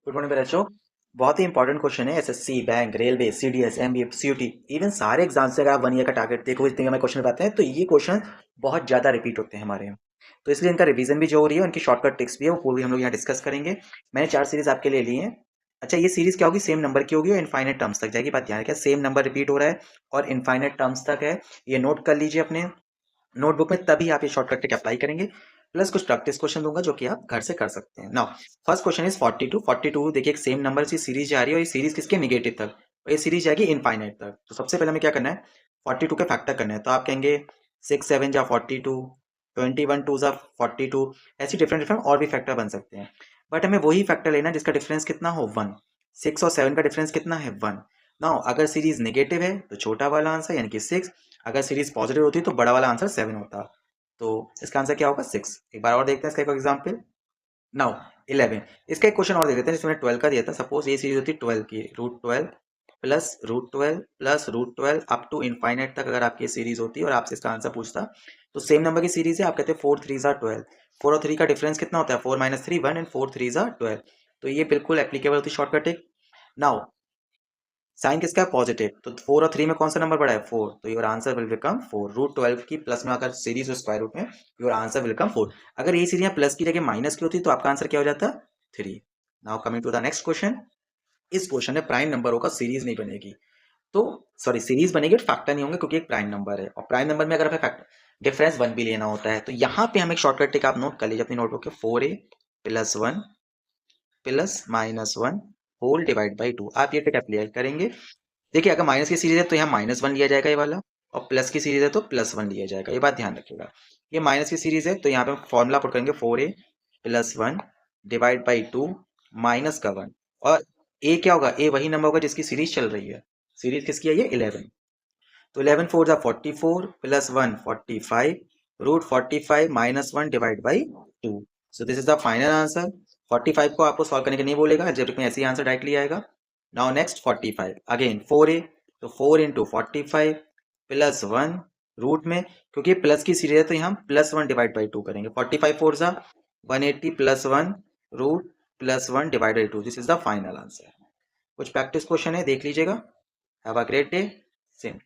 Good morning बच्चों। बहुत ही इंपॉर्टेंट क्वेश्चन है। SSC, bank, railway, CDS, MBA, CUT, even सारे एग्जाम से अगर आप 1 ईयर का टारगेट देखो, इतने हमें क्वेश्चन बताते हैं, तो ये क्वेश्चन बहुत ज़्यादा रिपीट होते हैं हमारे यहाँ। तो इसलिए इनका रिवीजन भी जो हो रही है, उनकी शॉर्टकट ट्रिक्स भी है, वो पूरी हम लोग यहाँ डिस्कस करेंगे। मैंने 4 सीरीज आपके लिए ली है। अच्छा, ये सीरीज क्या होगी? सेम नंबर की होगी और इनफाइनेट टर्म्स तक जाएगी। बात ध्यान रखिए, सेम नंबर रिपीट हो रहा है और इनफाइनेट टर्म्स तक है। ये नोट कर लीजिए अपने नोटबुक में, तभी आप ये शॉर्टकट ट्रिक अप्लाई करेंगे। प्लस कुछ प्रैक्टिस क्वेश्चन दूंगा जो कि आप घर से कर सकते हैं। Now first question is 42। देखिए, एक सेम नंबर से सीरीज जा रही है और ये सीरीज किसके? नेगेटिव तक, और ये सीरीज जाएगी इनफाइनाइट तक। तो सबसे पहले हमें क्या करना है? 42 के फैक्टर करना है। तो आप कहेंगे 6 7 जा 42, 21 2 जा 42। ऐसी डिफरेंट डिफरेंट और भी फैक्टर बन सकते हैं, बट हमें वही फैक्टर लेना है जिसका डिफरेंस कितना हो 1। 6 और 7 का डिफरेंस कितना है? 1। नाउ अगर सीरीज नेगेटिव है तो छोटा वाला आंसर यानी कि 6, अगर सीरीज पॉजिटिव होती तो बड़ा वाला आंसर 7 होता। तो इसका आंसर क्या होगा? 6। एक बार और देखते हैं इसका एक एग्जाम्पल। नाउ 11, इसका एक क्वेश्चन और दे देते हैं जिसमें 12 का दिया था। सपोज ये सीरीज होती 12 की, √12 plus √12 plus √12 up to infinite तक अगर आपकी सीरीज होती और आपसे इसका आंसर पूछता, तो सेम नंबर की सीरीज है, आप कहते हैं 4 3 जा 12। 4 और 3 का डिफरेंस कितना होता है? 4 - 3 1 एंड 4 3 जा 12। तो ये बिल्कुल एप्लीकेबल होती है शॉर्टकट एक। नाउ साइन किसका है? पॉजिटिव। तो 4 और 3 में कौन सा नंबर बड़ा है? 4। तो योर आंसर विल बिकम 4। √12 की प्लस में अगर सीरीज हो स्क्वायर रूट में, योर आंसर विल बिकम 4। अगर ये सीरीज प्लस की जगह माइनस की होती तो आपका आंसर क्या हो जाता? 3। Now coming to the next question. इस क्वेश्चन में प्राइम नंबर होगा, सीरीज नहीं बनेगी। तो सॉरी, सीरीज बनेगी बट फैक्टर नहीं होंगे क्योंकि एक प्राइम नंबर है, और प्राइम नंबर में अगर हमें फैक्टर डिफरेंस 1 भी लेना होता है, तो यहाँ पे हम एक शॉर्टकट ट्रिक आप नोट कर लीजिए अपनी नोटबुक के। 4a plus 1 plus -1 whole divide by 2। आप ये ट्रिक अप्लाई करेंगे। देखिए, अगर माइनस की सीरीज है तो यहाँ -1 लिया जाएगा ये वाला, और प्लस की सीरीज है तो +1 लिया जाएगा। ये बात ध्यान रखिएगा। ये माइनस की सीरीज है तो यहाँ पे फॉर्मूला पुट करेंगे 4a plus 1 divide by 2 minus का 1। और a क्या होगा? a वही नंबर होगा जिसकी सीरीज चल रही है। सीरीज किसकी है? ये 11। तो 11 4 जा 44 plus 1 45 √45 -1 divide by 2। So this is the final answer. 45 को आपको सॉल्व करने के नहीं बोलेगा, अलजेब्रिक में ऐसे ही आंसर डायरेक्टली आएगा। नाउ नेक्स्ट 45 अगेन 4a, तो 4 × 45 प्लस 1 रूट में, क्योंकि प्लस की सीरीज है तो यहाँ +1 डिवाइड बाई 2 करेंगे। 45 4 जा 180 plus 1 root plus 1 divide by 2। This is the final answer. कुछ प्रैक्टिस क्वेश्चन है, देख लीजिएगा। Have a great day. Same.